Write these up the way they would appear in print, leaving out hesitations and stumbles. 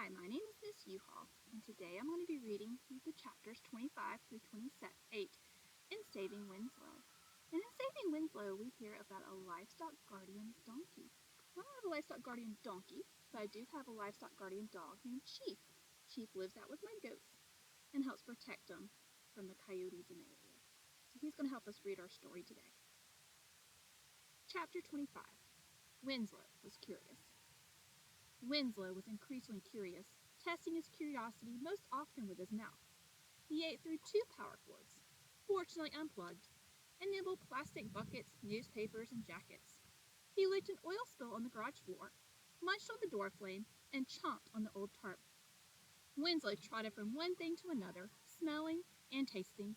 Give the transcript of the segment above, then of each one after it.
Hi, my name is Miss Uhall, and today I'm going to be reading the chapters 25 through 28 in Saving Winslow. And in Saving Winslow, we hear about a livestock guardian donkey. I don't have a livestock guardian donkey, but I do have a livestock guardian dog named Chief. Chief lives out with my goats and helps protect them from the coyotes in the area. So he's going to help us read our story today. Chapter 25. Winslow was curious. Winslow was increasingly curious, testing his curiosity most often with his mouth. He ate through 2 power cords, fortunately unplugged, and nibbled plastic buckets, newspapers, and jackets. He licked an oil spill on the garage floor, munched on the door flame, and chomped on the old tarp. Winslow trotted from one thing to another, smelling and tasting.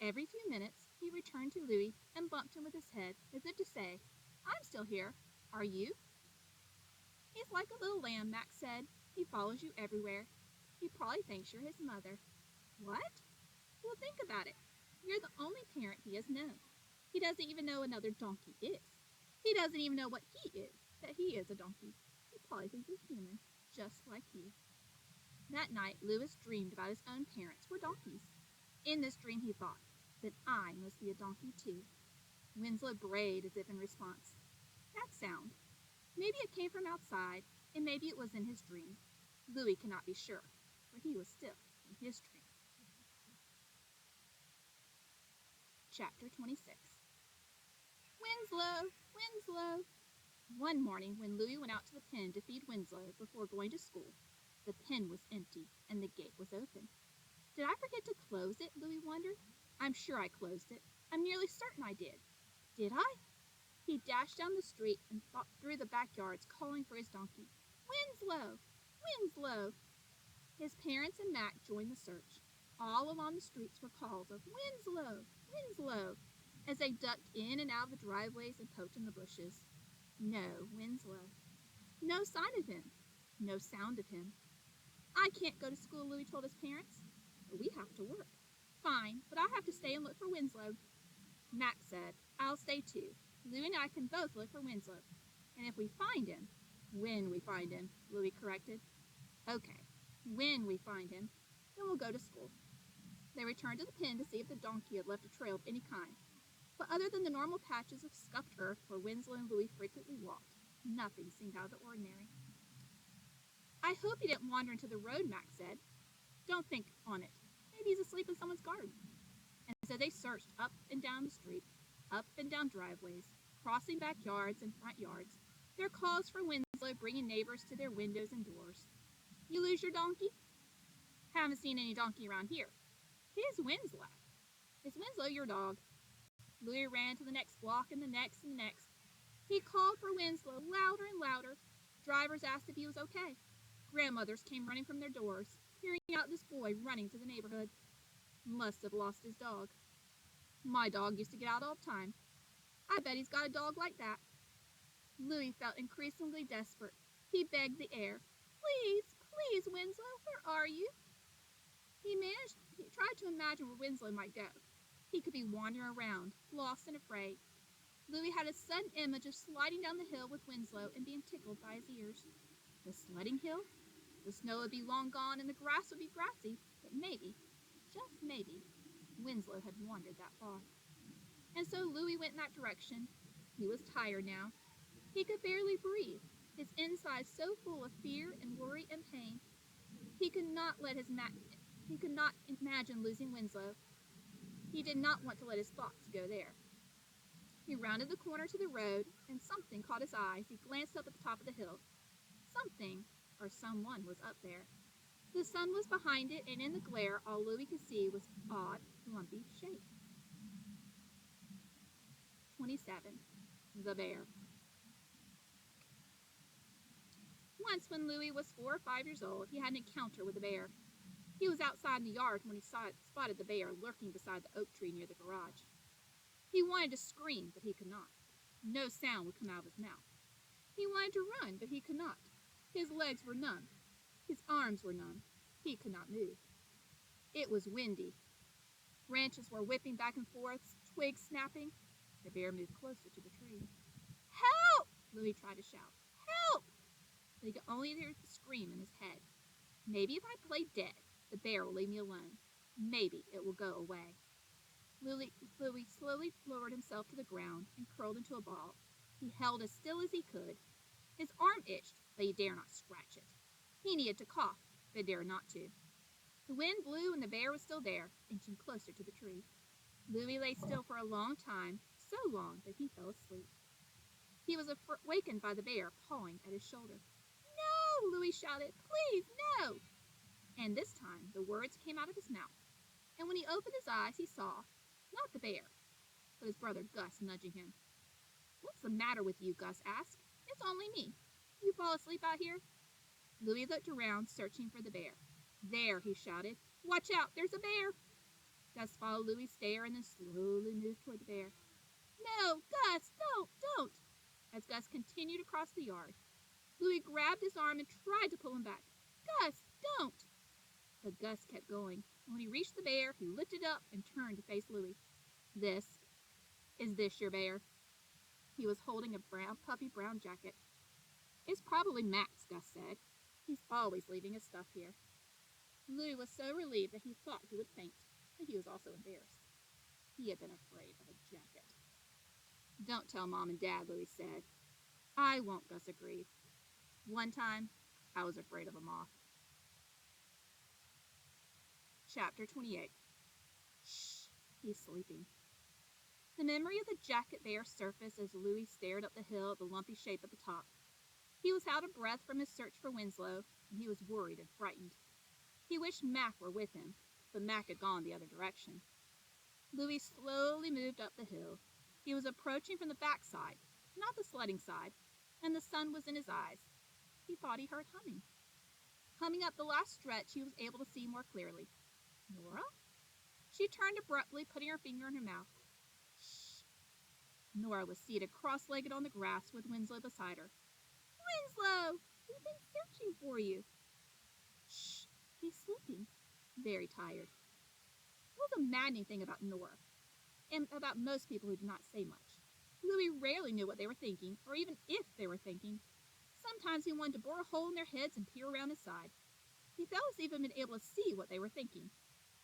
Every few minutes, he returned to Louis and bumped him with his head, as if to say, "I'm still here. Are you?" "He's like a little lamb," Max said. "He follows you everywhere. He probably thinks you're his mother." "What?" "Well, think about it. You're the only parent he has known. He doesn't even know another donkey is. He doesn't even know what he is, that he is a donkey. He probably thinks he's human, just like you." That night, Louis dreamed about his own parents were donkeys. In this dream, he thought, "Then I must be a donkey too." Winslow brayed as if in response. That sound. Maybe it came from outside, and maybe it was in his dream. Louis could not be sure, for he was still in his dream. Chapter 26. Winslow! Winslow! One morning, when Louis went out to the pen to feed Winslow before going to school, the pen was empty and the gate was open. Did I forget to close it? Louis wondered. I'm sure I closed it. I'm nearly certain I did. Did I? He dashed down the street and through the backyards, calling for his donkey. Winslow! Winslow! His parents and Mac joined the search. All along the streets were calls of Winslow! Winslow! As they ducked in and out of the driveways and poked in the bushes. No Winslow. No sign of him. No sound of him. "I can't go to school," Louis told his parents. "But we have to work." "Fine, but I'll have to stay and look for Winslow." Mac said, "I'll stay too. Louis and I can both look for Winslow. And if we find him," "When we find him," Louis corrected. "Okay, when we find him, then we'll go to school." They returned to the pen to see if the donkey had left a trail of any kind. But other than the normal patches of scuffed earth where Winslow and Louis frequently walked, nothing seemed out of the ordinary. "I hope he didn't wander into the road," Max said. "Don't think on it. Maybe he's asleep in someone's garden." And so they searched up and down the street, up and down driveways, crossing backyards and front yards, their calls for Winslow bringing neighbors to their windows and doors. "You lose your donkey?" "Haven't seen any donkey around here." "Here's Winslow." "Is Winslow your dog?" Louis ran to the next block and the next and the next. He called for Winslow louder and louder. Drivers asked if he was okay. Grandmothers came running from their doors, hearing out this boy running through the neighborhood. Must have lost his dog. "My dog used to get out all the time. I bet he's got a dog like that." Louis felt increasingly desperate. He begged the air. "Please, please, Winslow, where are you?" He tried to imagine where Winslow might go. He could be wandering around, lost and afraid. Louis had a sudden image of sliding down the hill with Winslow and being tickled by his ears. The sledding hill? The snow would be long gone and the grass would be grassy, but maybe, just maybe, Winslow had wandered that far. And so Louis went in that direction. He was tired now. He could barely breathe, his insides so full of fear and worry and pain. He could not imagine losing Winslow. He did not want to let his thoughts go there. He rounded the corner to the road, and something caught his eye as he glanced up at the top of the hill. Something, or someone, was up there. The sun was behind it, and in the glare, all Louis could see was odd, lumpy shape. 27. The Bear. Once, when Louis was 4 or 5 years old, he had an encounter with a bear. He was outside in the yard when he spotted the bear lurking beside the oak tree near the garage. He wanted to scream, but he could not. No sound would come out of his mouth. He wanted to run, but he could not. His legs were numb. His arms were numb. He could not move. It was windy. Branches were whipping back and forth, twigs snapping. The bear moved closer to the tree. "Help!" Louis tried to shout. "Help!" But he could only hear the scream in his head. Maybe if I play dead, the bear will leave me alone. Maybe it will go away. Louis slowly lowered himself to the ground and curled into a ball. He held as still as he could. His arm itched, but he dared not scratch it. He needed to cough, but dared not to. The wind blew and the bear was still there, inching closer to the tree. Louis lay still for a long time, so long that he fell asleep. He was awakened by the bear pawing at his shoulder. No, Louis shouted. Please, no! And this time the words came out of his mouth. And when he opened his eyes, he saw, not the bear, but his brother Gus nudging him. What's the matter with you? Gus asked. It's only me. You fall asleep out here? Louis looked around, searching for the bear. There, he shouted. Watch out, there's a bear. Gus followed Louis' stare and then slowly moved toward the bear. No, Gus, don't. As Gus continued across the yard, Louis grabbed his arm and tried to pull him back. Gus, don't. But Gus kept going. When he reached the bear, he lifted up and turned to face Louis. Is this your bear? He was holding a puffy brown jacket. It's probably Max, Gus said. He's always leaving his stuff here. Louis was so relieved that he thought he would faint, but he was also embarrassed. He had been afraid of a jacket. Don't tell Mom and Dad, Louis said. I won't, Gus agreed. One time, I was afraid of a moth. Chapter 28. Shh, he's sleeping. The memory of the jacket bear surfaced as Louis stared up the hill at the lumpy shape at the top. He was out of breath from his search for Winslow, and he was worried and frightened. He wished Mac were with him, but Mac had gone the other direction. Louis slowly moved up the hill. He was approaching from the back side, not the sledding side, and the sun was in his eyes. He thought he heard humming. Coming up the last stretch, he was able to see more clearly. Nora? She turned abruptly, putting her finger in her mouth. Shh. Nora was seated cross-legged on the grass with Winslow beside her. Winslow! We've been searching for you. Shh. He's sleeping. Very tired. What was the maddening thing about Nora, and about most people who did not say much? Louis rarely knew what they were thinking, or even if they were thinking. Sometimes he wanted to bore a hole in their heads and peer around his side. He felt as if he had been able to see what they were thinking.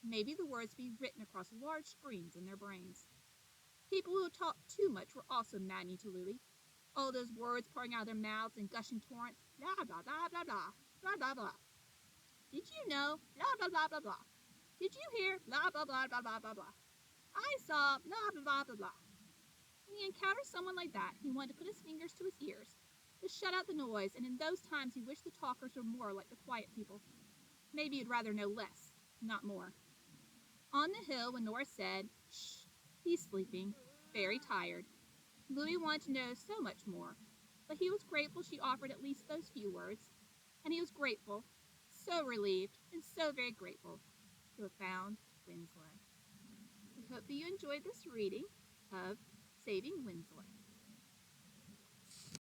Maybe the words be written across large screens in their brains. People who talked too much were also maddening to Louis. All those words pouring out of their mouths in gushing torrents. Blah, blah, blah, blah, blah, blah, blah, blah. Did you know? Blah, blah, blah, blah, blah. Did you hear? Blah, blah, blah, blah, blah, blah, blah. I saw blah, blah, blah, blah, blah. When he encountered someone like that, he wanted to put his fingers to his ears to shut out the noise, and in those times he wished the talkers were more like the quiet people. Maybe he'd rather know less, not more. On the hill, when Nora said, shh, he's sleeping, very tired, Louis wanted to know so much more, but he was grateful she offered at least those few words, and he was grateful, so relieved, and so very grateful to have found Winslow. We hope that you enjoyed this reading of Saving Winslow.